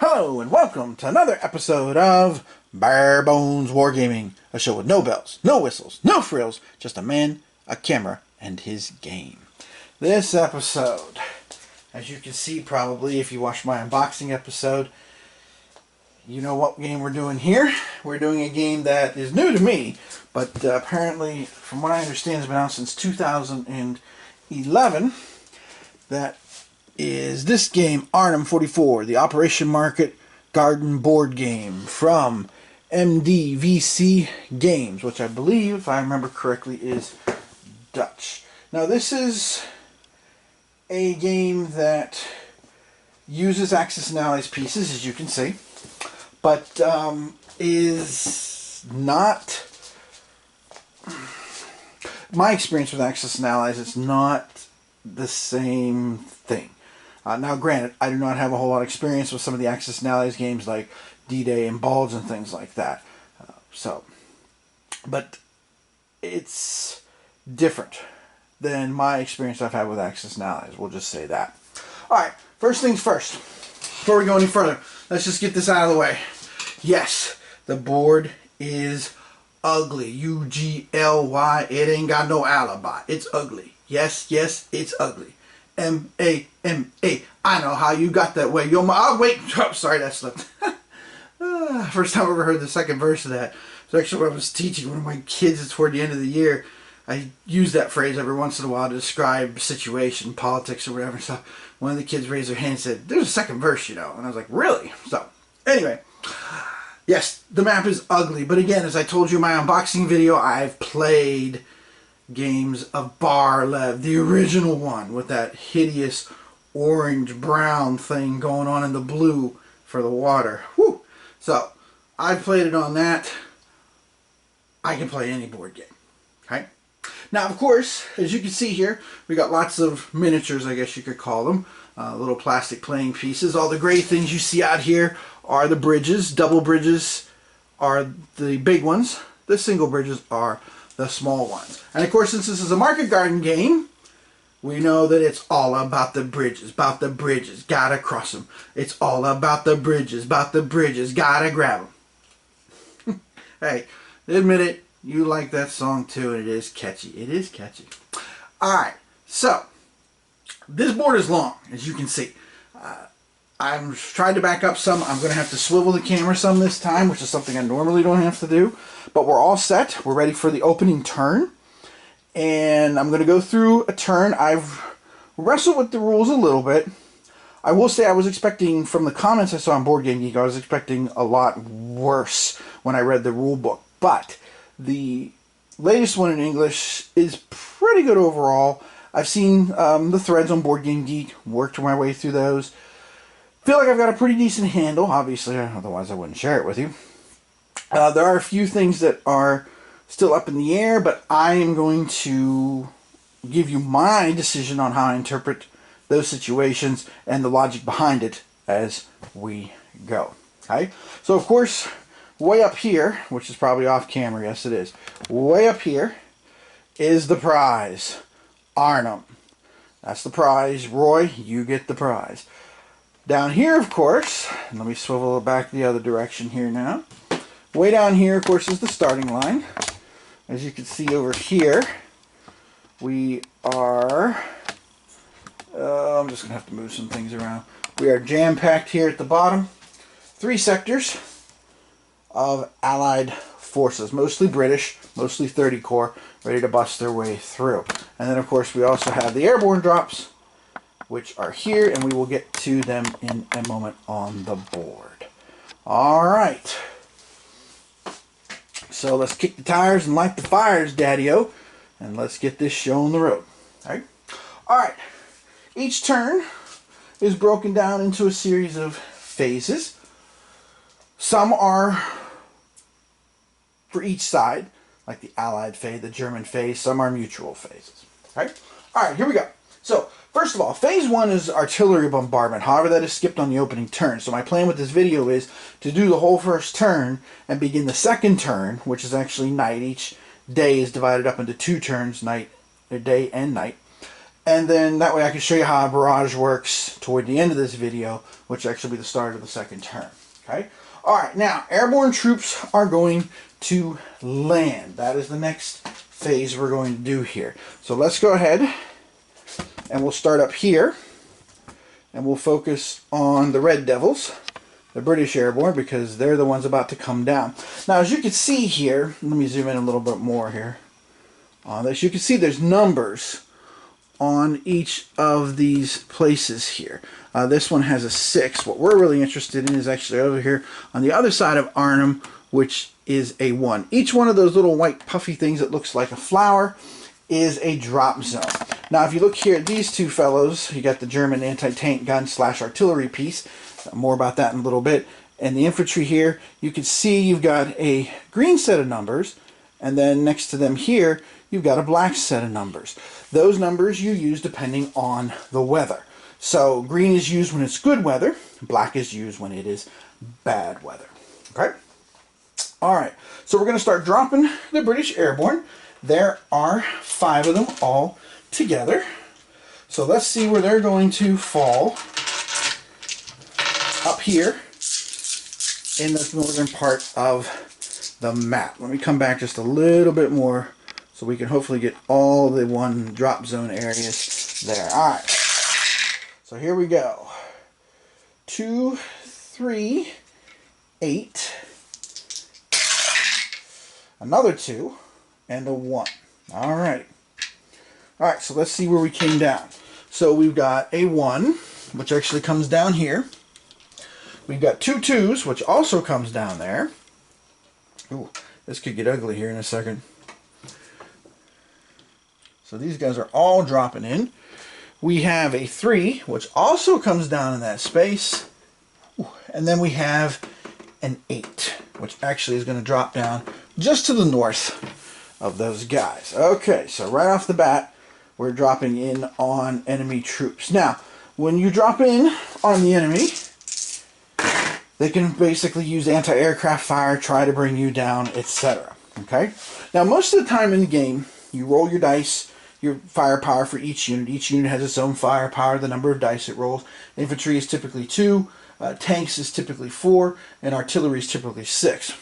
Hello and welcome to another episode of Bare Bones Wargaming, a show with no bells, no whistles, no frills, just a man, a camera, and his game. This episode, as you can see probably if you watched my unboxing episode, you know what game we're doing here. We're doing a game that is new to me, but apparently, from what I understand, has been out since 2011. That is this game, Arnhem 44, the Operation Market Garden board game from MDVC Games, which I believe, if I remember correctly, is Dutch. Now this is a game that uses Axis and Allies pieces, as you can see, but is not... My experience with Axis and Allies, it's not the same thing. Now, granted, I do not have a whole lot of experience with some of the Axis and Allies games like D-Day and Bulge and things like that. But it's different than my experience I've had with Axis and Allies. We'll just say that. Alright, first things first. Before we go any further, let's just get this out of the way. Yes, the board is ugly. U-G-L-Y. It ain't got no alibi. It's ugly. Yes, it's ugly. M-A-M-A. I know how you got that way. Yo, oh, wait. Oh, sorry, that slipped. First time I ever heard the second verse of that. It's actually when I was teaching one of my kids toward the end of the year. I use that phrase every once in a while to describe situation, politics, or whatever. So one of the kids raised their hand and said, "There's a second verse, you know." And I was like, "Really?" So anyway, yes, the map is ugly. But again, as I told you in my unboxing video, I've played games of Bar-Lev, the original one with that hideous orange-brown thing going on in the blue for the water. Whew. So I've played it on that. I can play any board game. Okay. Now, of course, as you can see here, we got lots of miniatures, I guess you could call them, little plastic playing pieces. All the gray things you see out here are the bridges. Double bridges are the big ones. The single bridges are the small ones. And of course, since this is a market garden game, we know that it's all about the bridges, gotta cross them. It's all about the bridges, gotta grab them. Hey, admit it, you like that song too, and it is catchy. It is catchy. Alright, so, this board is long, as you can see. I'm trying to back up some. I'm going to have to swivel the camera some this time, which is something I normally don't have to do. But we're all set. We're ready for the opening turn. And I'm going to go through a turn. I've wrestled with the rules a little bit. I will say I was expecting, from the comments I saw on Board Game Geek, I was expecting a lot worse when I read the rule book. But the latest one in English is pretty good overall. I've seen the threads on Board Game Geek, worked my way through those. Feel like I've got a pretty decent handle, obviously, otherwise I wouldn't share it with you. There are a few things that are still up in the air, but I am going to give you my decision on how I interpret those situations and the logic behind it as we go. Okay? So, of course, way up here, which is probably off camera, yes it is, way up here is the prize. Arnhem. That's the prize. Roy, you get the prize. Down here, of course, and let me swivel it back the other direction here now. Way down here, of course, is the starting line. As you can see over here, we are... I'm just going to have to move some things around. We are jam-packed here at the bottom. 3 sectors of Allied forces, mostly British, mostly 30 Corps, ready to bust their way through. And then, of course, we also have the airborne drops, which are here, and we will get to them in a moment on the board. Alright. So let's kick the tires and light the fires, Daddy-O, and let's get this show on the road. Alright. Each turn is broken down into a series of phases. Some are for each side, like the Allied phase, the German phase. Some are mutual phases. Alright, here we go. So, first of all, phase 1 is artillery bombardment. However, that is skipped on the opening turn. So my plan with this video is to do the whole first turn and begin the second turn, which is actually night. Each day is divided up into 2 turns, day and night. And then that way I can show you how a barrage works toward the end of this video, which will actually be the start of the second turn. Okay? Alright, now airborne troops are going to land. That is the next phase we're going to do here. So let's go ahead and we'll start up here. And we'll focus on the Red Devils, the British Airborne, because they're the ones about to come down. Now, as you can see here, let me zoom in a little bit more here on this. You can see there's numbers on each of these places here. This one has a 6. What we're really interested in is actually over here on the other side of Arnhem, which is a 1. Each one of those little white puffy things that looks like a flower is a drop zone. Now, if you look here at these two fellows, you got the German anti-tank gun / artillery piece. More about that in a little bit. And the infantry here, you can see you've got a green set of numbers, and then next to them here, you've got a black set of numbers. Those numbers you use depending on the weather. So green is used when it's good weather, black is used when it is bad weather. Okay? Alright, so we're going to start dropping the British Airborne. There are 5 of them all together. So let's see where they're going to fall. Up here in the northern part of the map. Let me come back just a little bit more so we can hopefully get all the one drop zone areas there. Alright, so here we go. 2, 3, 8, another 2, and a 1. Alright. Alright, so let's see where we came down. So we've got a 1, which actually comes down here. We've got 2 2s, which also comes down there. Ooh, this could get ugly here in a second. So these guys are all dropping in. We have a 3, which also comes down in that space. Ooh, and then we have an 8, which actually is going to drop down just to the north of those guys. Okay, so right off the bat, we're dropping in on enemy troops. Now, when you drop in on the enemy, they can basically use anti-aircraft fire, try to bring you down, etc. Okay? Now, most of the time in the game, you roll your dice, your firepower for each unit. Each unit has its own firepower, the number of dice it rolls. Infantry is typically 2, tanks is typically 4, and artillery is typically 6.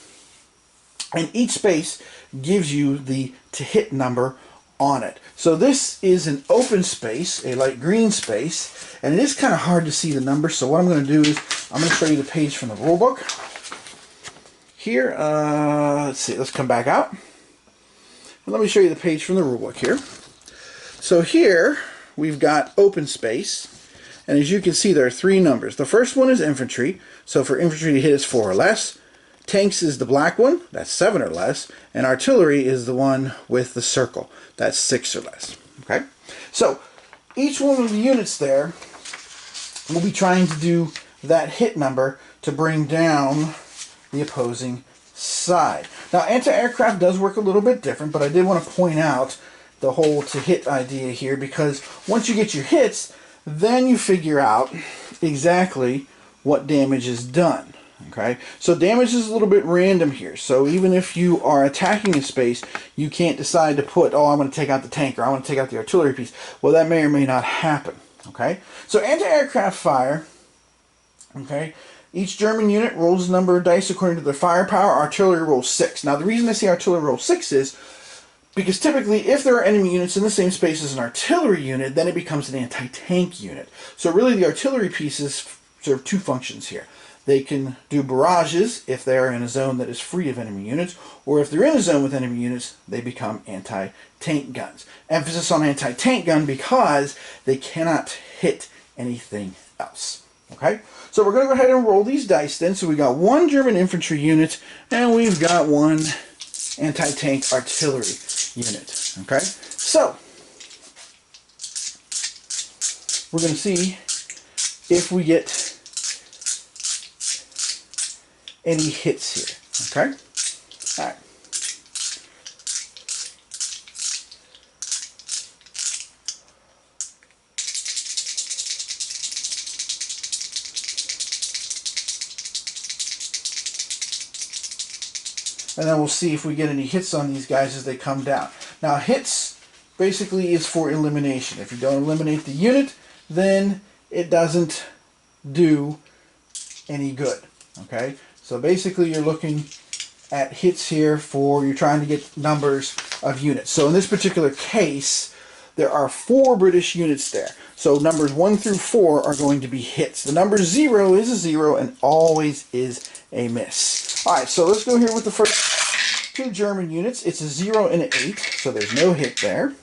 And each space gives you the to-hit number on it. So this is an open space, a light green space, and it is kind of hard to see the numbers. So what I'm going to do is I'm going to show you the page from the rule book. Here, let's see, let's come back out. Let me show you the page from the rule book here. So here we've got open space, and as you can see there are 3 numbers. The first one is infantry, so for infantry to hit is 4 or less. Tanks is the black one, that's 7 or less, and artillery is the one with the circle, that's 6 or less. Okay, so each one of the units there will be trying to do that hit number to bring down the opposing side. Now, anti-aircraft does work a little bit different, but I did want to point out the whole to hit idea here, because once you get your hits, then you figure out exactly what damage is done. Okay, so damage is a little bit random here. So even if you are attacking a space, you can't decide to put, oh, I'm going to take out the tank, or I want to take out the artillery piece. Well, that may or may not happen. Okay, so anti-aircraft fire, okay, each German unit rolls a number of dice according to their firepower. Artillery rolls 6. Now, the reason I say artillery rolls 6 is because typically if there are enemy units in the same space as an artillery unit, then it becomes an anti-tank unit. So really the artillery pieces serve 2 functions here. They can do barrages if they're in a zone that is free of enemy units, or if they're in a zone with enemy units, they become anti-tank guns. Emphasis on anti-tank gun because they cannot hit anything else. Okay, so we're going to go ahead and roll these dice then. So we got 1 German infantry unit, and we've got 1 anti-tank artillery unit. Okay, so we're going to see if we get any hits here. Okay, all right. And then we'll see if we get any hits on these guys as they come down. Now, hits basically is for elimination. If you don't eliminate the unit, then it doesn't do any good. Okay, so basically you're looking at hits here for, you're trying to get numbers of units. So in this particular case, there are 4 British units there. So numbers 1 through 4 are going to be hits. The number 0 is a 0 and always is a miss. Alright, so let's go here with the first 2 German units. It's a 0 and an 8, so there's no hit there.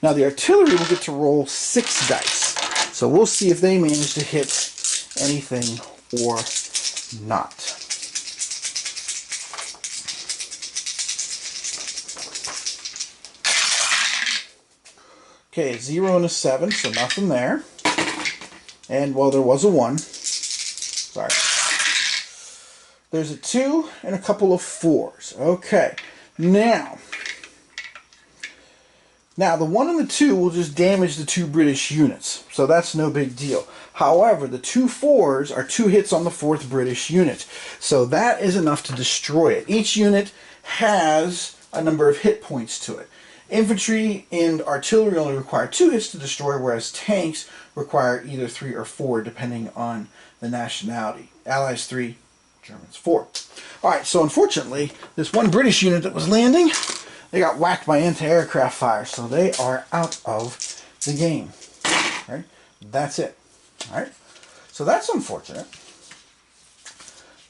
Now the artillery will get to roll 6 dice. So we'll see if they manage to hit anything or not. Okay, 0 and a 7, so nothing there. And, well, there was a 1. Sorry. There's a 2 and a couple of 4s. Okay, now the 1 and the 2 will just damage the 2 British units, so that's no big deal. However, the 2 4s are 2 hits on the 4th British unit, so that is enough to destroy it. Each unit has a number of hit points to it. Infantry and artillery only require 2 hits to destroy, whereas tanks require either 3 or 4, depending on the nationality. Allies 3, Germans 4. Alright, so unfortunately, this 1 British unit that was landing, they got whacked by anti-aircraft fire, so they are out of the game. Alright, that's it. Alright, so that's unfortunate.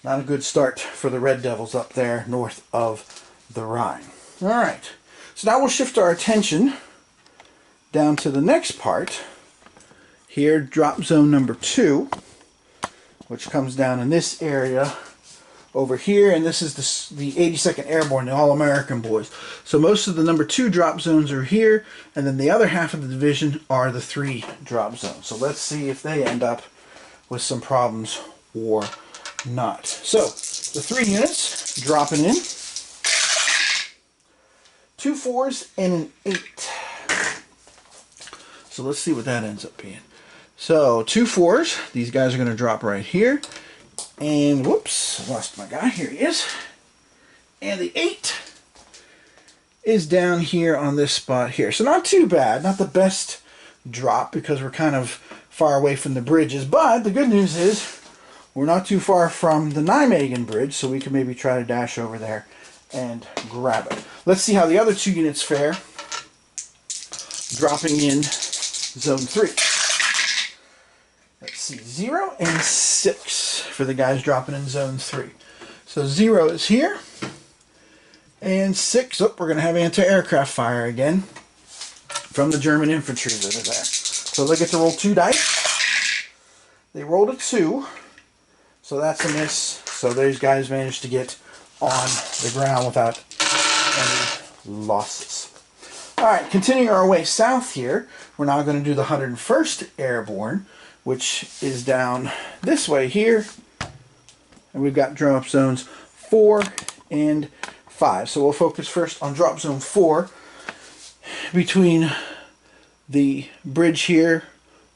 Not a good start for the Red Devils up there north of the Rhine. Alright, so now we'll shift our attention down to the next part. Here, drop zone number 2, which comes down in this area over here, and this is the 82nd Airborne, the All-American boys. So most of the number 2 drop zones are here, and then the other half of the division are the 3 drop zones. So let's see if they end up with some problems or not. So the 3 units dropping in. 2 4s and an 8. So let's see what that ends up being. So 2 4s, these guys are going to drop right here. And whoops, I lost my guy. Here he is. And the 8 is down here on this spot here. So not too bad. Not the best drop because we're kind of far away from the bridges. But the good news is we're not too far from the Nijmegen bridge, so we can maybe try to dash over there and grab it. Let's see how the other 2 units fare. Dropping in zone 3. Let's see, 0 and 6 for the guys dropping in zone 3. So 0 is here, and 6, oh, we're going to have anti-aircraft fire again from the German infantry that are there. So they get to roll 2 dice. They rolled a 2, so that's a miss. So these guys managed to get on the ground without any losses. Alright, continuing our way south here, we're now going to do the 101st Airborne, which is down this way here. And we've got drop zones 4 and 5. So we'll focus first on drop zone 4 between the bridge here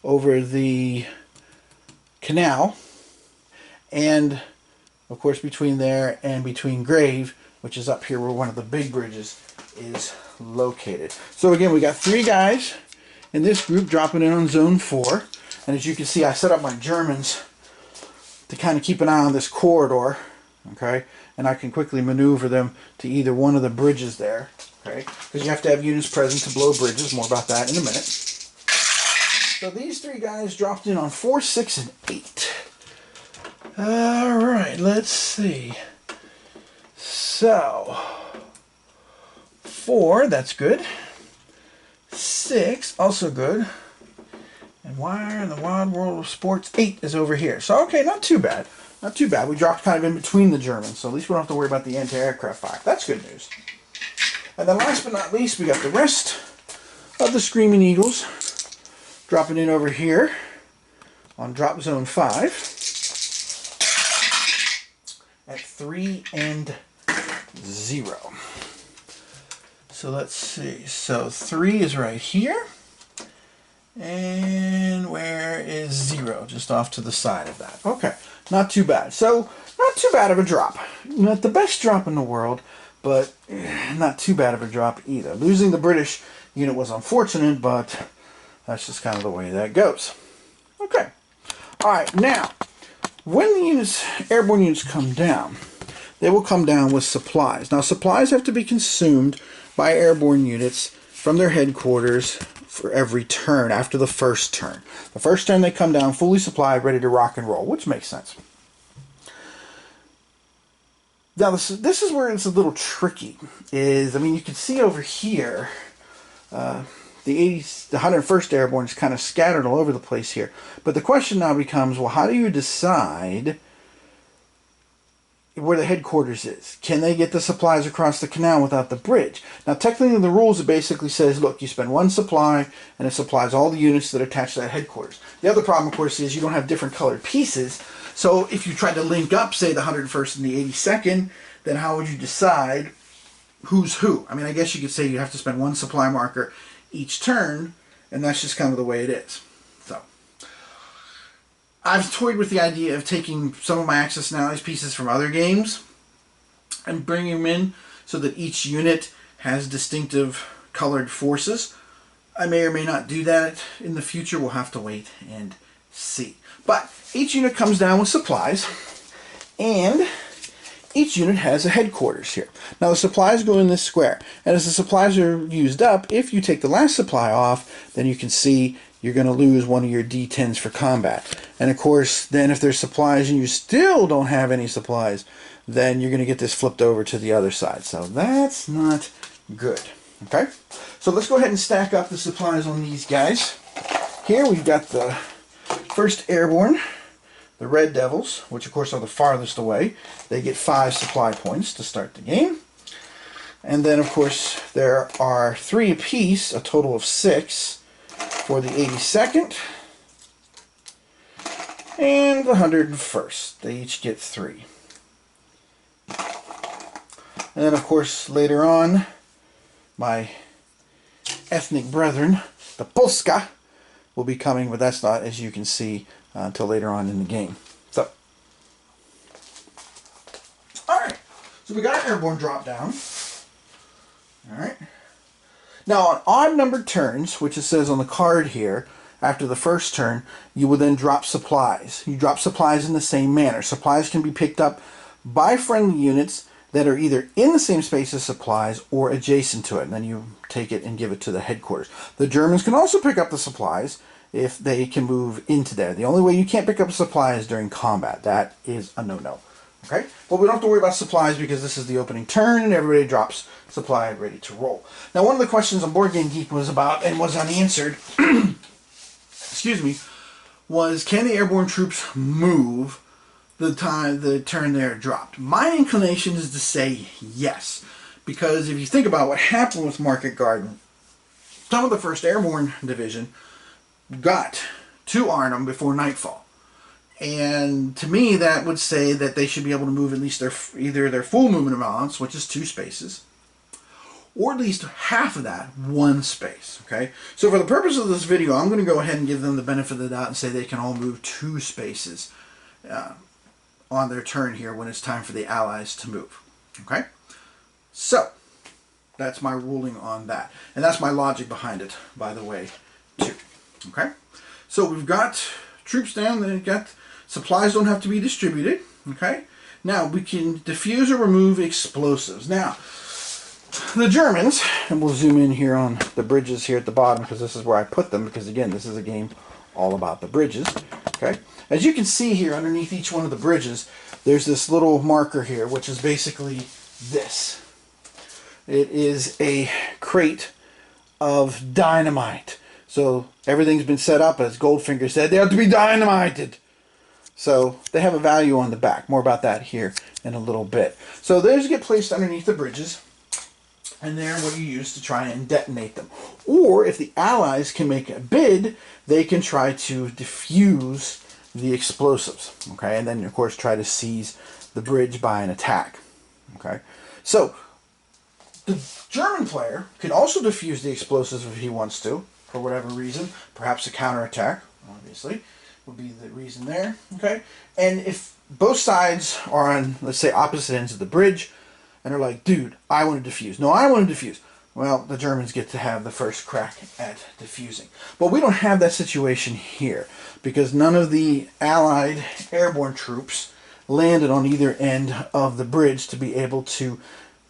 over the canal, and of course between there and between Grave, which is up here where one of the big bridges is located. So again, we got 3 guys in this group dropping in on zone 4. And as you can see, I set up my Germans to kind of keep an eye on this corridor, okay? And I can quickly maneuver them to either one of the bridges there, okay? Because you have to have units present to blow bridges. More about that in a minute. So these 3 guys dropped in on 4, 6, and 8. All right, let's see. So 4, that's good. 6, also good. And why in the wild world of sports, 8 is over here. So, okay, not too bad. Not too bad. We dropped kind of in between the Germans, so at least we don't have to worry about the anti-aircraft fire. That's good news. And then last but not least, we got the rest of the Screaming Eagles dropping in over here on drop zone 5 at 3 and 0. So let's see. So 3 is right here. And where is 0? Just off to the side of that. Okay, not too bad. So, not too bad of a drop. Not the best drop in the world, but not too bad of a drop either. Losing the British unit was unfortunate, but that's just kind of the way that goes. Okay. Alright, now, when the airborne units come down, they will come down with supplies. Now, supplies have to be consumed by airborne units from their headquarters for every turn after the first turn. The first turn they come down fully supplied, ready to rock and roll, which makes sense. Now, this is where it's a little tricky. I mean, you can see over here, the 101st Airborne is kind of scattered all over the place here. But the question now becomes, well, how do you decide where the headquarters is? Can they get the supplies across the canal without the bridge? Now, technically, the rules, it basically says, look, you spend one supply, and it supplies all the units that are attached to that headquarters. The other problem, of course, is you don't have different colored pieces. So if you tried to link up, say, the 101st and the 82nd, then how would you decide who's who? I mean, I guess you could say you have to spend one supply marker each turn, and that's just kind of the way it is. So I've toyed with the idea of taking some of my Axis and Allies pieces from other games and bringing them in so that each unit has distinctive colored forces. I may or may not do that in the future. We'll have to wait and see. But each unit comes down with supplies, and each unit has a headquarters here. Now, the supplies go in this square, and as the supplies are used up, if you take the last supply off, then you can see you're going to lose one of your D10s for combat. And of course, then if there's supplies and you still don't have any supplies, then you're going to get this flipped over to the other side. So that's not good. Okay? So let's go ahead and stack up the supplies on these guys. Here we've got the 1st Airborne, the Red Devils, which of course are the farthest away. They get 5 supply points to start the game. And then of course there are 3 apiece, a total of 6 for the 82nd and the 101st. They each get 3. And then of course later on, my ethnic brethren, the Polska, will be coming, but that's not, as you can see, until later on in the game. So, alright, so we got our airborne drop down. Alright. Now, on odd numbered turns, which it says on the card here, after the first turn, you will then drop supplies. You drop supplies in the same manner. Supplies can be picked up by friendly units that are either in the same space as supplies or adjacent to it. And then you take it and give it to the headquarters. The Germans can also pick up the supplies if they can move into there. The only way you can't pick up supplies is during combat. That is a no-no. Okay? But we don't have to worry about supplies because this is the opening turn and everybody drops supply ready to roll. Now, one of the questions on Board Game Geek was about, and was unanswered, excuse me, was can the airborne troops move the turn they're dropped? My inclination is to say yes, because if you think about what happened with Market Garden, some of the 1st Airborne Division got to Arnhem before nightfall, and to me that would say that they should be able to move at least either their full movement allowance, which is 2 spaces, or at least half of that, 1 space. Okay, so for the purpose of this video, I'm going to go ahead and give them the benefit of the doubt and say they can all move 2 spaces on their turn here when it's time for the allies to move. Okay, so that's my ruling on that, and that's my logic behind it, by the way, too. Okay, so we've got troops down, they've got supplies don't have to be distributed. Okay, now we can defuse or remove explosives. Now, the Germans, and we'll zoom in here on the bridges here at the bottom because this is where I put them, because again, this is a game all about the bridges. Okay, as you can see here underneath each one of the bridges, there's this little marker here, which is basically this. It is a crate of dynamite. So everything's been set up, as Goldfinger said, they have to be dynamited. So they have a value on the back. More about that here in a little bit. So those get placed underneath the bridges, and they're what you use to try and detonate them. Or if the Allies can make a bid, they can try to defuse the explosives. Okay, and then of course try to seize the bridge by an attack. Okay, so the German player can also defuse the explosives if he wants to, for whatever reason. Perhaps a counterattack, obviously, would be the reason there. Okay, and if both sides are on, let's say, opposite ends of the bridge, and they're like, dude, I want to defuse. No, I want to defuse. well, the Germans get to have the first crack at defusing. But we don't have that situation here because none of the Allied airborne troops landed on either end of the bridge to be able to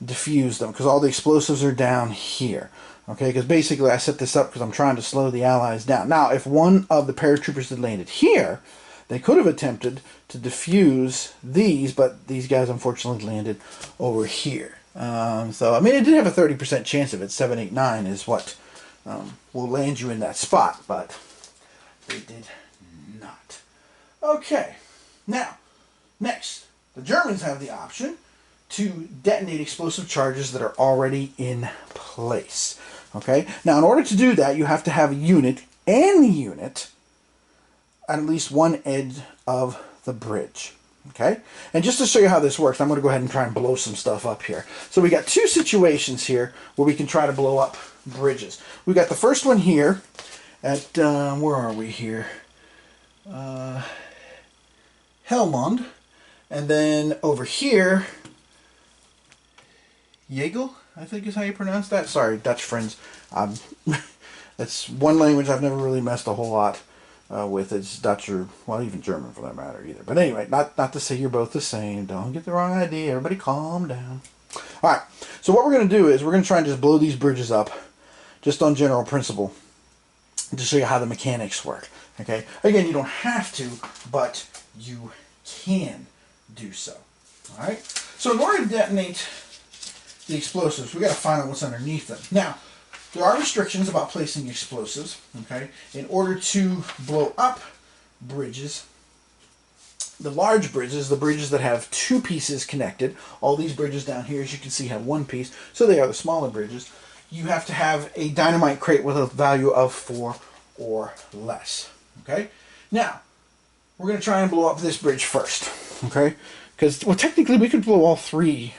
defuse them because all the explosives are down here. Okay, because basically I set this up because I'm trying to slow the Allies down. Now, if one of the paratroopers had landed here, they could have attempted to defuse these, but these guys unfortunately landed over here. So, I mean, it did have a 30% chance of it. 789 is what will land you in that spot, but they did not. Okay, now, next, the Germans have the option to detonate explosive charges that are already in place. Okay, now in order to do that, you have to have a unit and the unit at least one edge of the bridge. Okay, and just to show you how this works, I'm going to go ahead and try and blow some stuff up here. So we got two situations here where we can try to blow up bridges. We got the first one here at, where are we here? Helmond. And then over here, Jägel, I think is how you pronounce that. Sorry, Dutch friends. That's one language I've never really messed a whole lot with. It's Dutch or, well, even German for that matter either. But anyway, not to say you're both the same. Don't get the wrong idea. Everybody calm down. All right, so what we're going to do is we're going to try and just blow these bridges up just on general principle to show you how the mechanics work. Okay, again, you don't have to, but you can do so. All right, so in order to detonate the explosives, we got to find out what's underneath them. Now, there are restrictions about placing explosives. Okay, in order to blow up bridges, the large bridges, the bridges that have two pieces connected, all these bridges down here, as you can see, have one piece, so they are the smaller bridges. You have to have a dynamite crate with a value of 4 or less. Okay, now we're going to try and blow up this bridge first. Okay, because, well, technically we could blow all three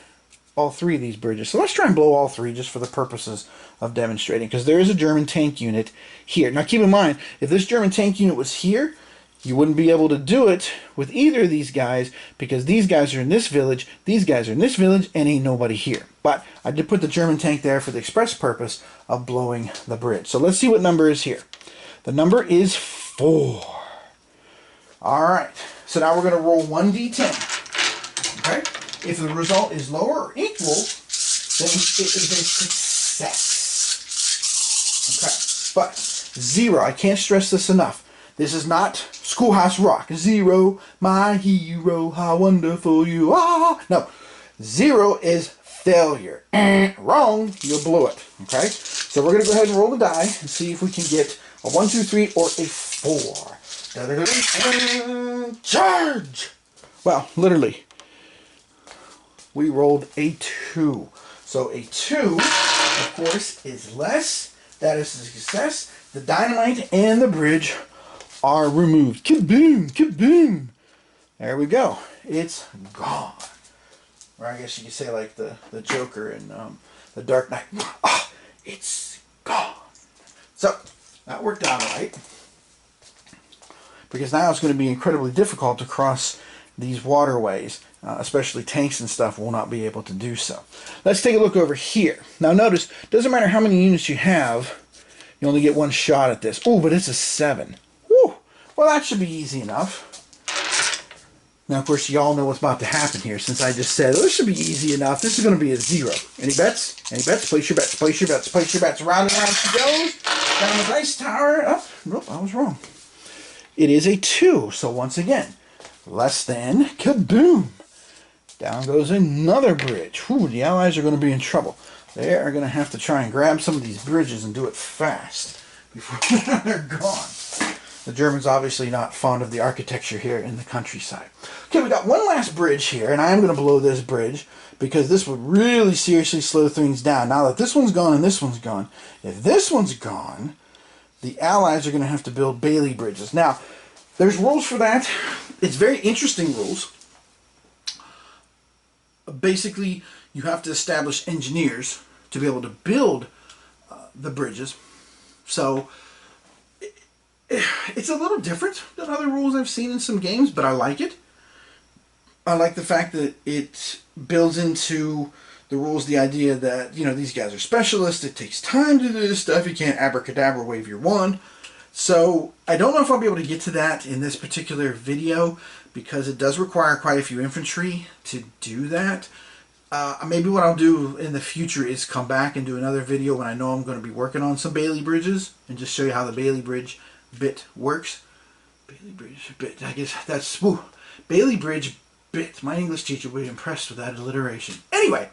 of these bridges. So let's try and blow all three just for the purposes of demonstrating, because there is a German tank unit here. Now keep in mind, if this German tank unit was here, you wouldn't be able to do it with either of these guys, because these guys are in this village, these guys are in this village, and ain't nobody here. But I did put the German tank there for the express purpose of blowing the bridge. So let's see what number is here. The number is 4. Alright, so now we're going to roll 1d10. Okay? If the result is lower or equal, then it is a success. Okay, but 0, I can't stress this enough. This is not Schoolhouse Rock. 0, my hero, how wonderful you are. No, 0 is failure. Wrong, you'll blow it. Okay, so we're going to go ahead and roll the die and see if we can get a 1, 2, 3 or a 4. Charge! Well, literally, we rolled a 2. So a 2, of course, is less. That is a success. The dynamite and the bridge are removed. Kaboom! Kaboom! There we go. It's gone. Or I guess you could say like the Joker in The Dark Knight. Ah, it's gone. So, that worked out all right. Because now it's going to be incredibly difficult to cross these waterways. Especially tanks and stuff will not be able to do so. Let's take a look over here. Now notice, doesn't matter how many units you have, you only get one shot at this. Oh, but it's a 7. Whew. Well, that should be easy enough. Now, of course, you all know what's about to happen here, since I just said, oh, this should be easy enough. This is going to be a 0. Any bets? Any bets? Place your bets. Place your bets. Place your bets. Round and round she goes. Down the dice tower. Oh, nope, I was wrong. It is a 2. So once again, less than kaboom. Down goes another bridge. Whew, the Allies are going to be in trouble. They are going to have to try and grab some of these bridges and do it fast before they're gone. The Germans obviously not fond of the architecture here in the countryside. Okay, we got one last bridge here, and I am going to blow this bridge because this would really seriously slow things down. Now that this one's gone and this one's gone, if this one's gone, the Allies are going to have to build Bailey bridges. Now, there's rules for that. It's very interesting rules. Basically, you have to establish engineers to be able to build the bridges. So, it's a little different than other rules I've seen in some games, but I like it. I like the fact that it builds into The rule's the idea that, you know, these guys are specialists. It takes time to do this stuff. You can't abracadabra wave your wand. So I don't know if I'll be able to get to that in this particular video because it does require quite a few infantry to do that. Maybe what I'll do in the future is come back and do another video when I know I'm going to be working on some Bailey bridges and just show you how the Bailey bridge bit works. Bailey bridge bit, I guess that's, woo, Bailey bridge bit. My English teacher would be impressed with that alliteration. Anyway,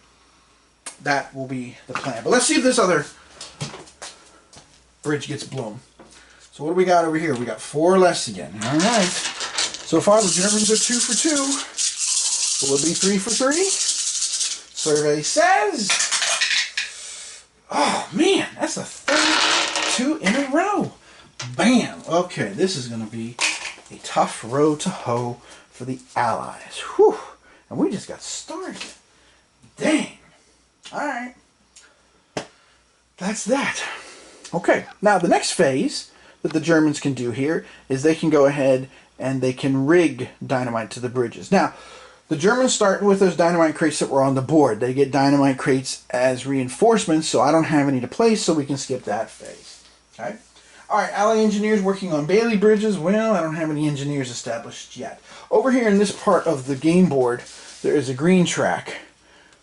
that will be the plan. But let's see if this other bridge gets blown. So what do we got over here? We got 4 less again. All right. So far the Germans are 2 for 2. Will it be 3 for 3? Survey says, oh man, that's the third 2 in a row. Bam. Okay, this is going to be a tough row to hoe for the Allies. Whew. And we just got started. Dang. All right. That's that. Okay, now the next phase that the Germans can do here is they can go ahead and they can rig dynamite to the bridges. Now, the Germans start with those dynamite crates that were on the board. They get dynamite crates as reinforcements, so I don't have any to place, so we can skip that phase. Okay. All right, Allied engineers working on Bailey bridges. Well, I don't have any engineers established yet. Over here in this part of the game board, there is a green track,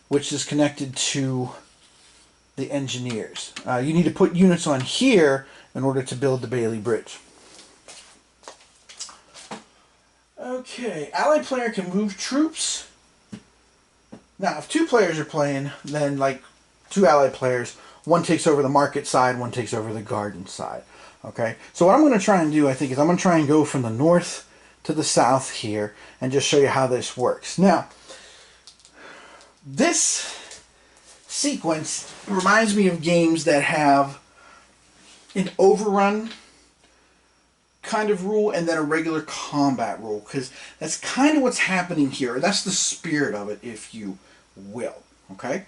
which is connected to the engineers. You need to put units on here in order to build the Bailey bridge. Okay, Allied player can move troops. Now, if 2 players are playing, then like 2 Allied players, one takes over the market side, one takes over the garden side. Okay, so what I'm going to try and do, I think, is I'm going to try and go from the north to the south here and just show you how this works. Now, this sequence reminds me of games that have an overrun kind of rule and then a regular combat rule, because that's kind of what's happening here. That's the spirit of it, if you will. Okay?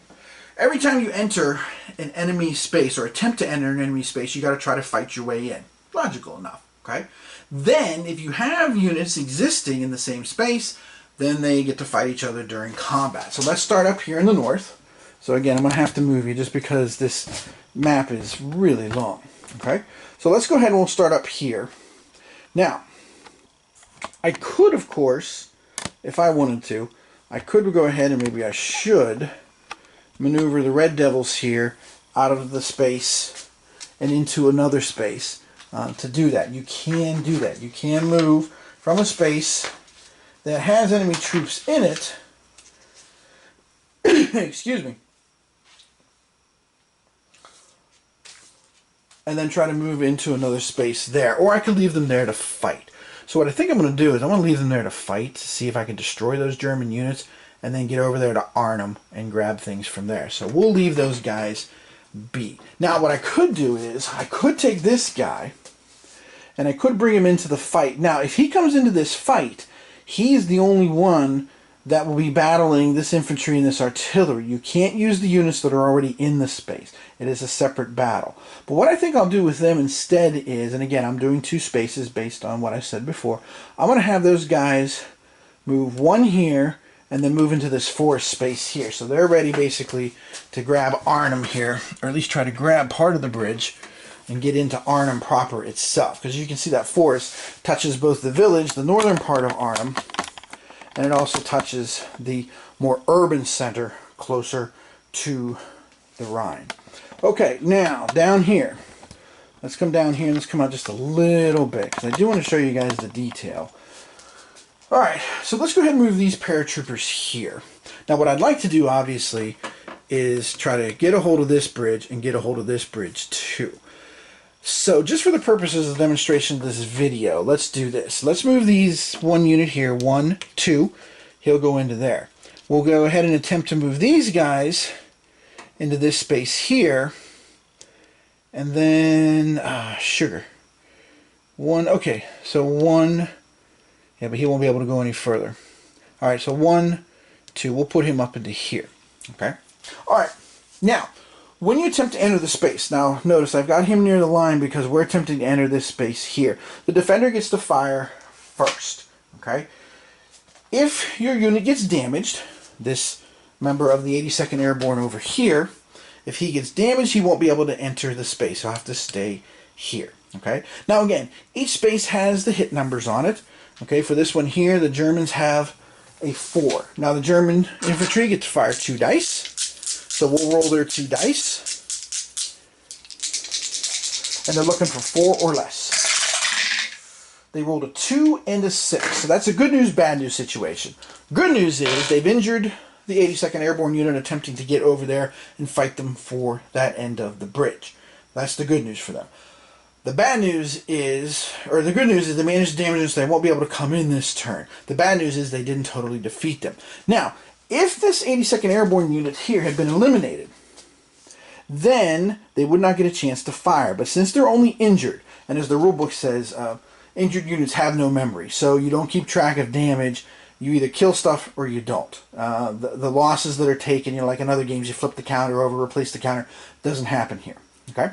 Every time you enter an enemy space or attempt to enter an enemy space, you got to try to fight your way in. Logical enough. Okay? Then, if you have units existing in the same space, then they get to fight each other during combat. So let's start up here in the north. So again, I'm going to have to move you just because this map is really long. Okay? So let's go ahead and we'll start up here. Now, I could, of course, if I wanted to, I could go ahead and maybe I should maneuver the Red Devils here out of the space and into another space to do that. You can do that. You can move from a space that has enemy troops in it. Excuse me. And then try to move into another space there. Or I could leave them there to fight. So what I think I'm going to do is I'm going to leave them there to fight, to see if I can destroy those German units, and then get over there to Arnhem and grab things from there. So we'll leave those guys be. Now what I could do is, I could take this guy, and I could bring him into the fight. Now if he comes into this fight, he's the only one that will be battling this infantry and this artillery. You can't use the units that are already in the space. It is a separate battle. But what I think I'll do with them instead is, and again, I'm doing 2 spaces based on what I said before, I'm going to have those guys move 1 here and then move into this forest space here. So they're ready basically to grab Arnhem here, or at least try to grab part of the bridge and get into Arnhem proper itself. Because you can see that forest touches both the village, the northern part of Arnhem, and it also touches the more urban center closer to the Rhine. Okay, now down here. Let's come down here and let's come out just a little bit, because I do want to show you guys the detail. Alright, so let's go ahead and move these paratroopers here. Now what I'd like to do, obviously, is try to get a hold of this bridge and get a hold of this bridge too. So just for the purposes of the demonstration of this video, let's do this. Let's move these 1 unit here, 1, 2. He'll go into there. We'll go ahead and attempt to move these guys into this space here. And then, sugar. 1, okay, so 1, yeah, but he won't be able to go any further. Alright, so 1, 2, we'll put him up into here. Okay? Alright, now, when you attempt to enter the space, now notice I've got him near the line because we're attempting to enter this space here. The defender gets to fire first. Okay? If your unit gets damaged, this member of the 82nd Airborne over here, if he gets damaged, he won't be able to enter the space. He'll have to stay here. Okay. Now again, each space has the hit numbers on it. Okay. For this one here, the Germans have a 4. Now the German infantry get to fire 2 dice. So we'll roll their 2 dice. And they're looking for 4 or less. They rolled a 2 and a 6. So that's a good news, bad news situation. Good news is they've injured the 82nd Airborne unit attempting to get over there and fight them for that end of the bridge. That's the good news for them. The bad news is, or the good news is they managed to damage them, so they won't be able to come in this turn. The bad news is they didn't totally defeat them. Now, if this 82nd Airborne unit here had been eliminated, then they would not get a chance to fire. But since they're only injured, and as the rulebook says, injured units have no memory, so you don't keep track of damage. You either kill stuff or you don't. The losses that are taken, you know, like in other games, you flip the counter over, replace the counter. Doesn't happen here. Okay?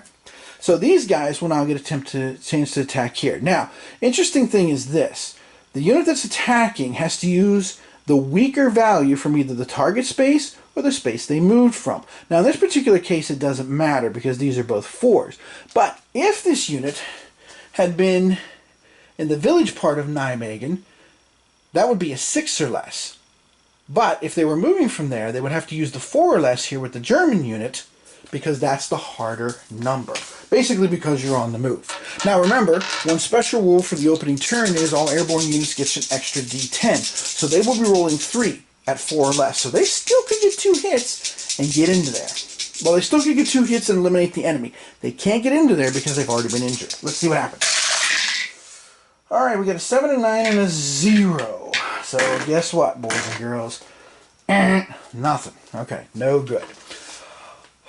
So these guys will now get a chance to attack here. Now, interesting thing is this. The unit that's attacking has to use the weaker value from either the target space or the space they moved from. Now, in this particular case, it doesn't matter because these are both 4s. But if this unit had been in the village part of Nijmegen, that would be a 6 or less. But if they were moving from there, they would have to use the 4 or less here with the German unit because that's the harder number. Basically because you're on the move. Now remember, one special rule for the opening turn is all airborne units get an extra D10. So they will be rolling 3 at 4 or less. So they still could get 2 hits and get into there. Well, they still could get 2 hits and eliminate the enemy. They can't get into there because they've already been injured. Let's see what happens. Alright, we got a 7, a 9, and a 0. So guess what, boys and girls? Nothing. Okay, no good.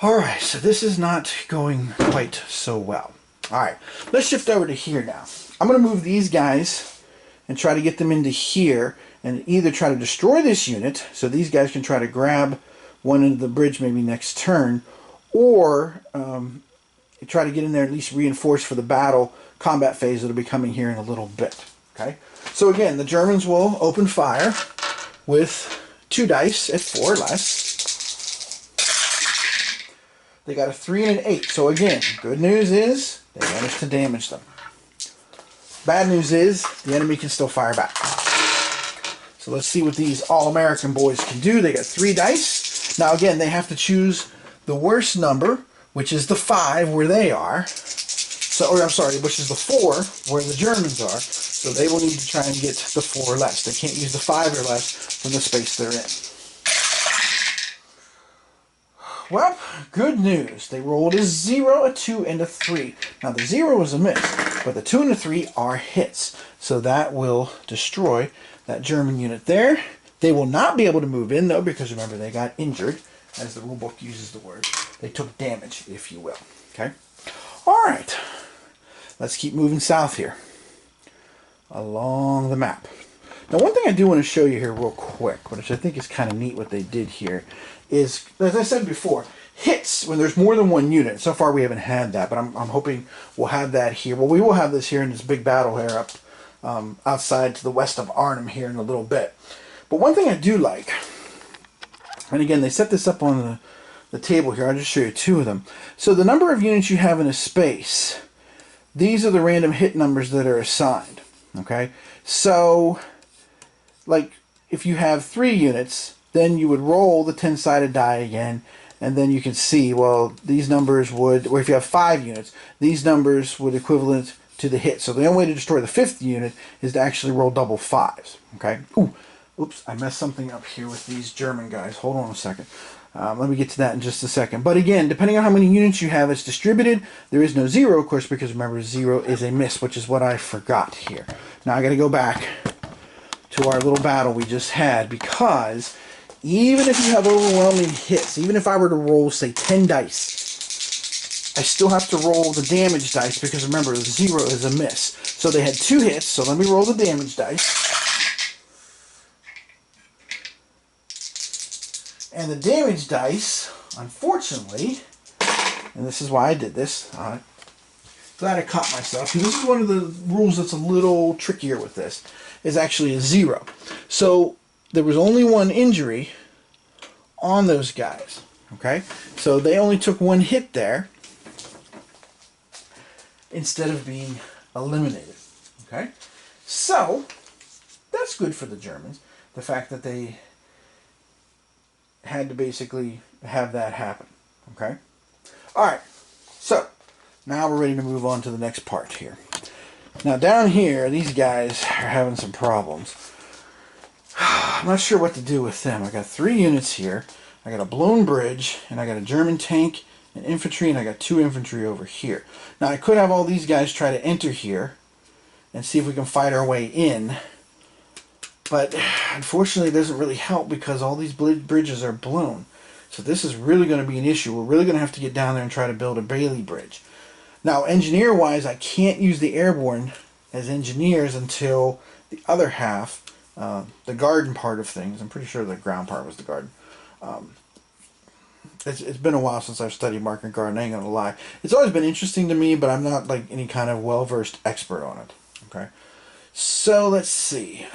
Alright, so this is not going quite so well. Alright, let's shift over to here now. I'm going to move these guys and try to get them into here and either try to destroy this unit, so these guys can try to grab one end of the bridge maybe next turn, or try to get in there at least reinforced for the battle combat phase that'll be coming here in a little bit. Okay, so again, the Germans will open fire with 2 dice at 4 or less. They got a 3 and an 8. So again, good news is they managed to damage them. Bad news is the enemy can still fire back. So let's see what these all-American boys can do. They got 3 dice. Now again, they have to choose the worst number, which is the 5 where they are. So, or I'm sorry, which is the 4 where the Germans are. So they will need to try and get the 4 or less. They can't use the 5 or less from the space they're in. Well, good news. They rolled a 0, a 2, and a 3. Now the 0 is a miss, but the 2 and the 3 are hits. So that will destroy that German unit there. They will not be able to move in though, because remember they got injured, as the rulebook uses the word. They took damage, if you will. Okay? Alright. Let's keep moving south here. Along the map. Now one thing I do want to show you here real quick, which I think is kind of neat what they did here, is, as I said before, hits when there's more than one unit. So far we haven't had that, but I'm hoping we'll have that here. Well, we will have this here in this big battle here up outside to the west of Arnhem here in a little bit. But one thing I do like, and again, they set this up on the table here. I'll just show you 2 of them. So the number of units you have in a space, these are the random hit numbers that are assigned. Okay? So, like, if you have 3 units, then you would roll the 10-sided die again, and then you can see, well, these numbers would, or if you have 5 units, these numbers would equivalent to the hit. So the only way to destroy the 5th unit is to actually roll double 5s. Okay? Ooh, oops, I messed something up here with these German guys. Hold on a second. Let me get to that in just a second. But again, depending on how many units you have, it's distributed. There is no 0, of course, because remember, 0 is a miss, which is what I forgot here. Now I got to go back to our little battle we just had, because even if you have overwhelming hits, even if I were to roll, say, 10 dice, I still have to roll the damage dice, because remember, 0 is a miss. So they had 2 hits, so let me roll the damage dice. And the damage dice, unfortunately, and this is why I did this, glad I caught myself, because this is one of the rules that's a little trickier with this, is actually a 0. So there was only 1 injury on those guys. Okay, so they only took one hit there instead of being eliminated. Okay, so that's good for the Germans. The fact that they had to basically have that happen. Okay, all right. So now we're ready to move on to the next part here. Now down here, these guys are having some problems. I'm not sure what to do with them. I got 3 units here. I got a blown bridge, and I got a German tank, an infantry, and I got 2 infantry over here. Now I could have all these guys try to enter here and see if we can fight our way in. But unfortunately it doesn't really help because all these bridges are blown. So this is really going to be an issue. We're really going to have to get down there and try to build a Bailey bridge. Now engineer-wise, I can't use the Airborne as engineers until the other half, the garden part of things. I'm pretty sure the ground part was the garden. It's been a while since I've studied market garden, I ain't gonna lie. It's always been interesting to me, but I'm not like any kind of well-versed expert on it. Okay, so let's see.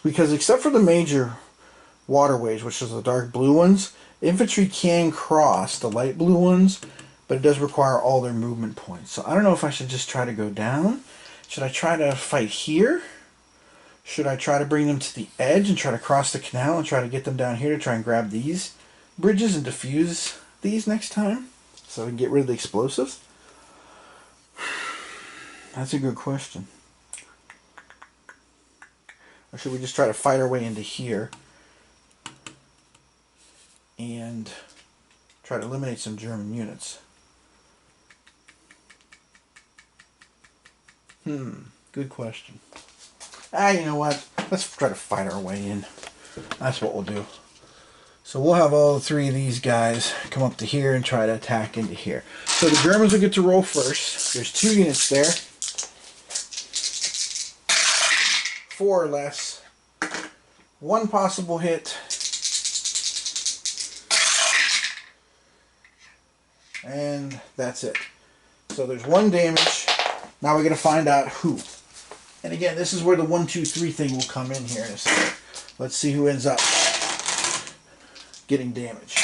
Because except for the major waterways, which is the dark blue ones, infantry can cross the light blue ones, but it does require all their movement points. So I don't know if I should just try to go down. Should I try to fight here? Should I try to bring them to the edge and try to cross the canal and try to get them down here to try and grab these bridges and defuse these next time so we can get rid of the explosives? That's a good question. Or should we just try to fight our way into here and try to eliminate some German units? Good question. You know what? Let's try to fight our way in. That's what we'll do. So we'll have all 3 of these guys come up to here and try to attack into here. So the Germans will get to roll first. There's 2 units there. 4 or less. 1 possible hit. And that's it. So there's 1 damage. Now we're going to find out who. And again, this is where the 1, 2, 3 thing will come in here in a second. Let's see who ends up getting damage.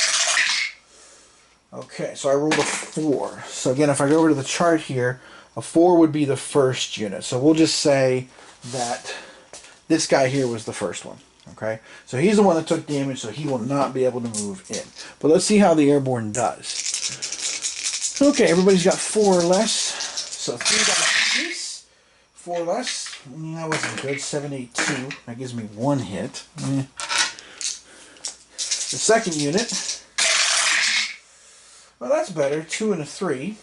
Okay, so I rolled a 4. So again, if I go over to the chart here, a 4 would be the first unit. So we'll just say that this guy here was the first one. Okay, so he's the one that took damage, so he will not be able to move in. But let's see how the Airborne does. Okay, everybody's got 4 or less. So 3 guys apiece. 4 less. That wasn't good. 7, 8, 2. That gives me 1 hit. The second unit. Well, that's better. 2 and a 3.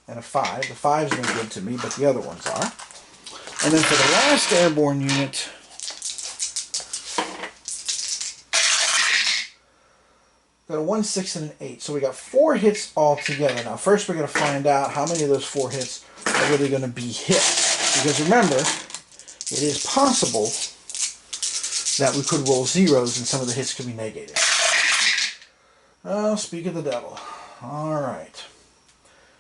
And a 5. The 5's no good to me, but the other ones are. And then for the last Airborne unit, got a 1, 6, and an 8. So we got 4 hits altogether. Now, first we're going to find out how many of those 4 hits are really going to be hit. Because remember, it is possible that we could roll zeros and some of the hits could be negative. Oh, speak of the devil. Alright.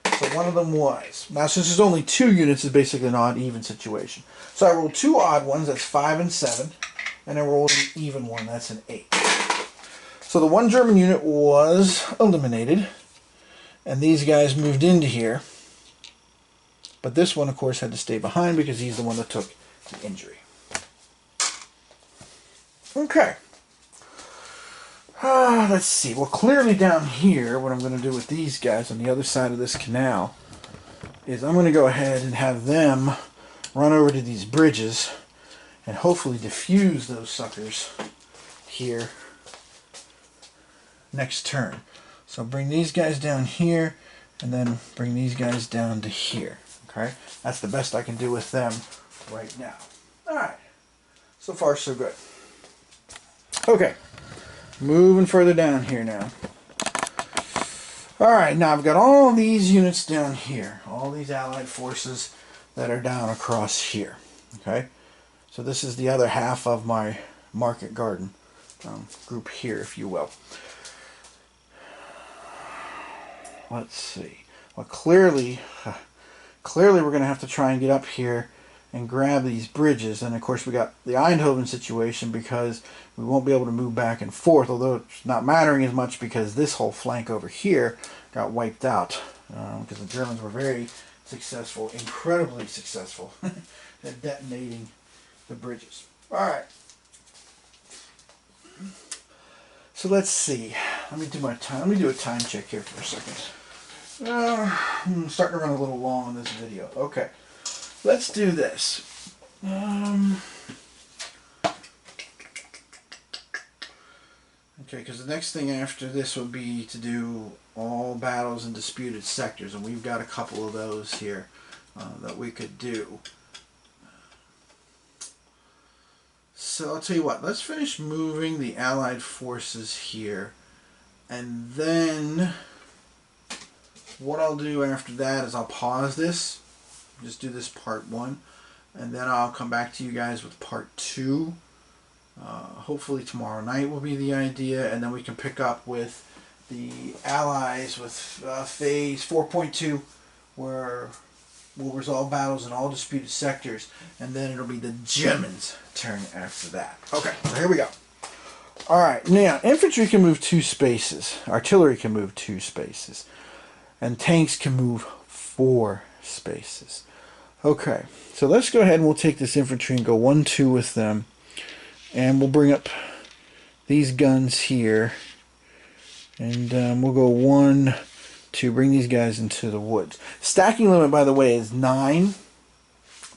So one of them was. Now, since there's only 2 units, it's basically an odd-even situation. So I rolled 2 odd ones, that's 5 and 7. And I rolled an even one, that's an 8. So the 1 German unit was eliminated. And these guys moved into here. But this one, of course, had to stay behind because he's the one that took the injury. Okay. Let's see. Well, clearly down here, what I'm going to do with these guys on the other side of this canal is I'm going to go ahead and have them run over to these bridges and hopefully defuse those suckers here next turn. So bring these guys down here and then bring these guys down to here. Okay, that's the best I can do with them right now. Alright, so far so good. Okay, moving further down here now. Alright, now I've got all these units down here. All these allied forces that are down across here. Okay, so this is the other half of my market garden group here, if you will. Let's see. Well, clearly we're going to have to try and get up here and grab these bridges. And of course we got the Eindhoven situation because we won't be able to move back and forth, although it's not mattering as much because this whole flank over here got wiped out because the Germans were very successful, incredibly successful at detonating the bridges. Alright, so let's see. Let me do a time check here for a second. I'm starting to run a little long on this video. Okay, let's do this. Okay, because the next thing after this would be to do all battles in disputed sectors, and we've got a couple of those here that we could do. So I'll tell you what, let's finish moving the Allied forces here, and then what I'll do after that is I'll pause this, just do this part 1, and then I'll come back to you guys with part 2. Hopefully tomorrow night will be the idea, and then we can pick up with the Allies with phase 4.2, where we'll resolve battles in all disputed sectors, and then it'll be the Germans' turn after that. Okay, so here we go. Alright, now infantry can move 2 spaces, artillery can move 2 spaces, and tanks can move 4 spaces. Okay, so let's go ahead and we'll take this infantry and go 1-2 with them. And we'll bring up these guns here. And we'll go 1, 2, bring these guys into the woods. Stacking limit, by the way, is 9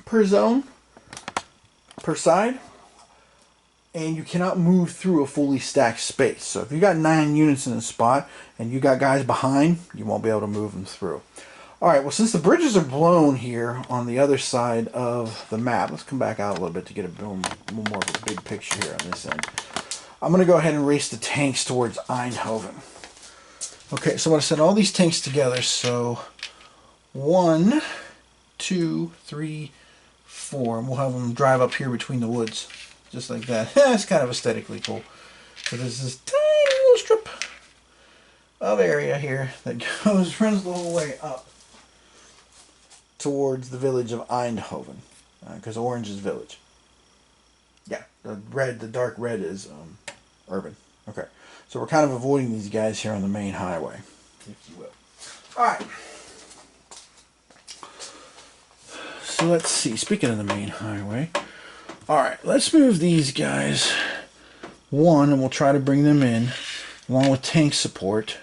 per zone, per side. And you cannot move through a fully stacked space. So if you got 9 units in a spot and you got guys behind, you won't be able to move them through. Alright, well, since the bridges are blown here on the other side of the map, let's come back out a little bit to get a little more of a big picture here on this end. I'm going to go ahead and race the tanks towards Eindhoven. Okay, so I set all these tanks together, so 1, 2, 3, 4, and we'll have them drive up here between the woods, just like that. It's kind of aesthetically cool. So there's this tiny little strip of area here that runs the whole way up towards the village of Eindhoven, because orange is village. Yeah, the dark red is urban. Okay, so we're kind of avoiding these guys here on the main highway, if you will. Alright, so let's see, speaking of the main highway, alright, let's move these guys 1, and we'll try to bring them in, along with tank support.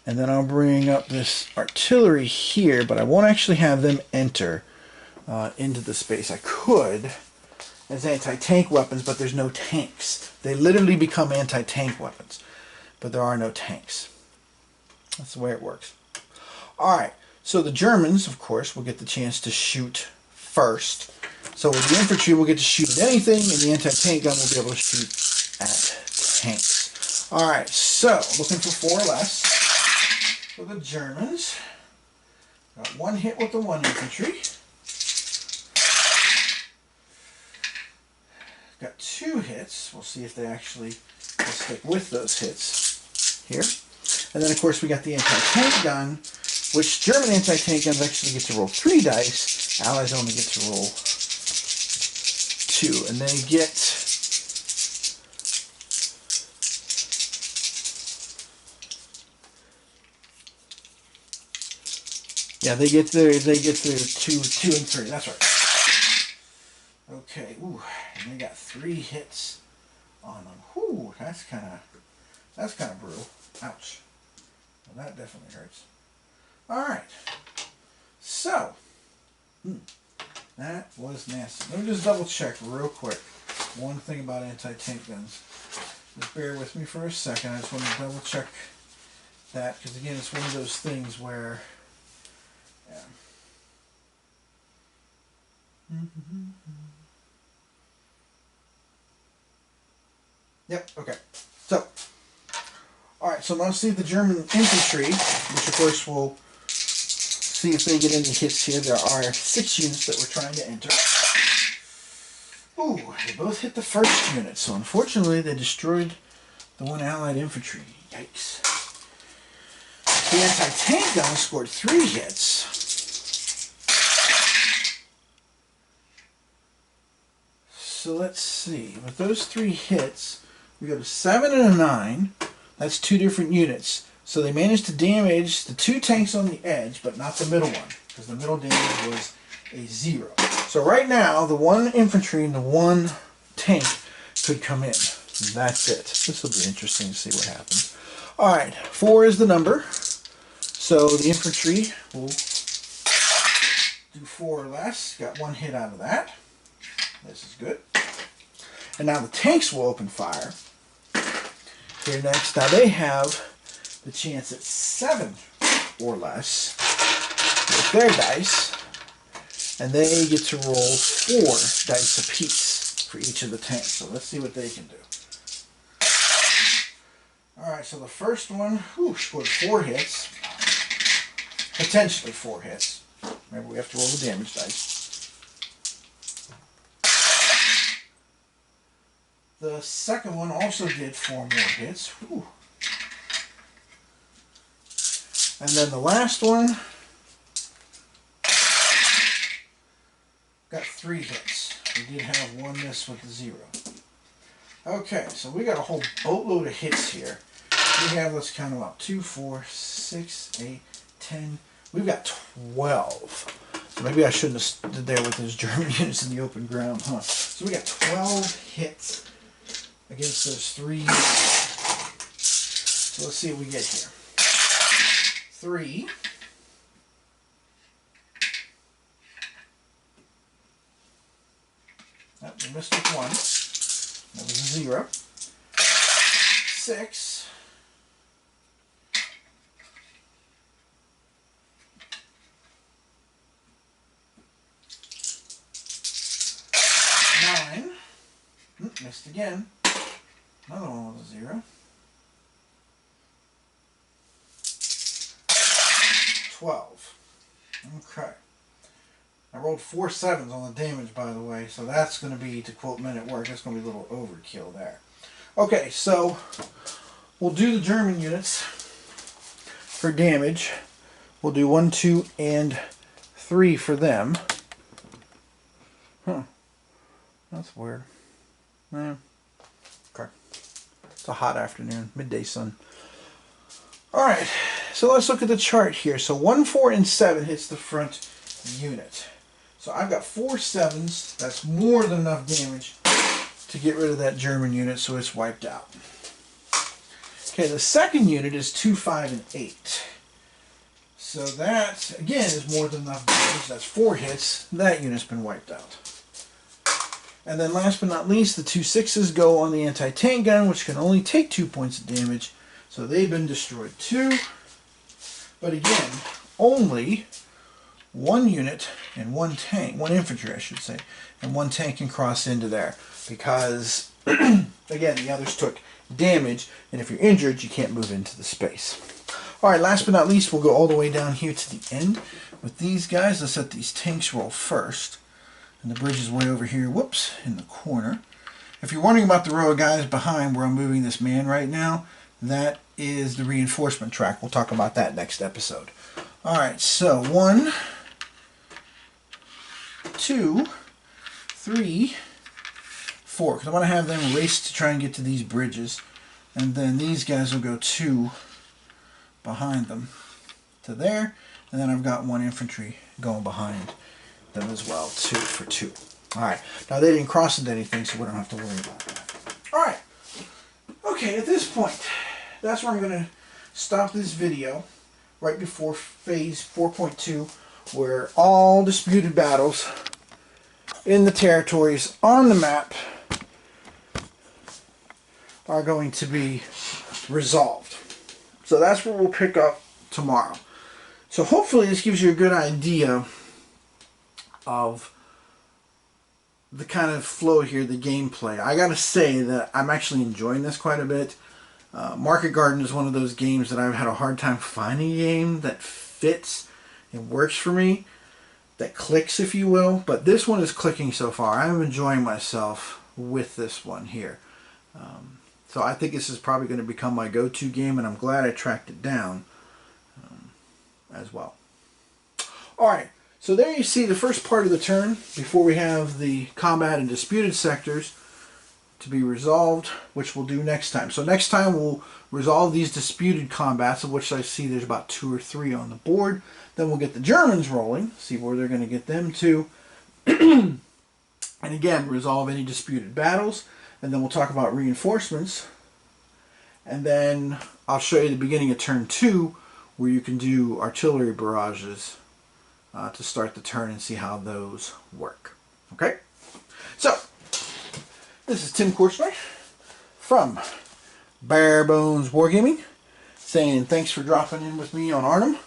And then I'll bring up this artillery here, but I won't actually have them enter into the space. I could as anti-tank weapons, but there's no tanks. They literally become anti-tank weapons, but there are no tanks. That's the way it works. Alright, so the Germans, of course, will get the chance to shoot first. So with the infantry, we'll get to shoot at anything, and the anti-tank gun will be able to shoot at tanks. Alright, so looking for 4 less. For the Germans, got 1 hit with the 1 infantry. Got 2 hits. We'll see if they actually will stick with those hits here. And then, of course, we got the anti-tank gun, which German anti-tank guns actually get to roll 3 dice. Allies only get to roll 2. And they get... Yeah, they get their 2 and 3. That's right. Okay. Ooh, and they got 3 hits on them. Ooh, that's kind of brutal. Ouch. Well, that definitely hurts. All right. So, that was nasty. Let me just double check real quick. One thing about anti-tank guns. Just bear with me for a second. I just want to double check that because again, it's one of those things where. Yeah. Yep, okay. So, alright, so now see the German infantry, which of course will see if they get any hits here. There are 6 units that we're trying to enter. Ooh, they both hit the first unit, so unfortunately they destroyed the 1 Allied infantry. Yikes. The anti-tank gun scored 3 hits. so let's see. With those 3 hits, we got a 7 and a 9. That's 2 different units. So they managed to damage the 2 tanks on the edge, but not the middle one, because the middle damage was a 0. So right now, the 1 infantry and the 1 tank could come in. And that's it. This will be interesting to see what happens. Alright, 4 is the number. So the infantry will do 4 or less. Got 1 hit out of that. This is good. And now the tanks will open fire. Here next. Now they have the chance at 7 or less with their dice. And they get to roll 4 dice apiece for each of the tanks. So let's see what they can do. Alright, so the first one, scored 4 hits. Potentially 4 hits. Remember, we have to roll the damage dice. The second one also did 4 more hits. Whew. And then the last one got 3 hits. We did have 1 miss with the 0. Okay, so we got a whole boatload of hits here. We have, let's count them up, 2, 4, 6, 8, 10. We've got 12. So maybe I shouldn't have stood there with those German units in the open ground, huh? So we got 12 hits against those 3 units. So let's see what we get here. 3. Oh, we missed with 1. That was a 0. 6. 9. Missed again. Another one was a 0. 12. Okay. I rolled 4 7s on the damage, by the way, so that's going to be, to quote Men at Work, that's going to be a little overkill there. Okay, so we'll do the German units for damage. We'll do 1, 2, and 3 for them. Huh. That's weird. Yeah. Okay. It's a hot afternoon, midday sun. Alright, so let's look at the chart here. So 1, 4, and 7 hits the front unit. So I've got 4 7s. That's more than enough damage to get rid of that German unit, so it's wiped out. Okay, the second unit is 2, 5, and 8. So that, again, is more than enough damage. That's 4 hits. That unit's been wiped out. And then last but not least, the 2 6s go on the anti-tank gun, which can only take 2 points of damage. So they've been destroyed too. But again, only 1 unit and 1 tank, 1 infantry I should say, and 1 tank can cross into there. Because, again, the others took damage, and if you're injured, you can't move into the space. Alright, last but not least, we'll go all the way down here to the end with these guys. Let's let these tanks roll first. And the bridge is way over here, whoops, in the corner. If you're wondering about the row of guys behind where I'm moving this man right now, that is the reinforcement track. We'll talk about that next episode. Alright, so 1, 2, 3, 4. Because I want to have them race to try and get to these bridges. And then these guys will go 2 behind them to there. And then I've got 1 infantry going behind them as well, 2 for 2. Alright, now they didn't cross into anything, so we don't have to worry about that. Alright, okay, at this point, that's where I'm going to stop this video, right before phase 4.2, where all disputed battles in the territories on the map are going to be resolved. So that's where we'll pick up tomorrow. So hopefully this gives you a good idea of the kind of flow here, the gameplay. I gotta say that I'm actually enjoying this quite a bit. Market Garden is one of those games that I've had a hard time finding a game that fits and works for me, that clicks, if you will. But this one is clicking so far. I'm enjoying myself with this one here. So I think this is probably going to become my go-to game, and I'm glad I tracked it down as well. Alright. So there you see the first part of the turn before we have the combat and disputed sectors to be resolved, which we'll do next time. So next time we'll resolve these disputed combats, of which I see there's about 2 or 3 on the board. Then we'll get the Germans rolling, see where they're going to get them to. And again, resolve any disputed battles. And then we'll talk about reinforcements. And then I'll show you the beginning of turn 2, where you can do artillery barrages to start the turn and see how those work. Okay? So, this is Tim Korchmar from Bare Bones Wargaming, saying thanks for dropping in with me on Arnhem,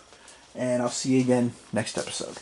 and I'll see you again next episode.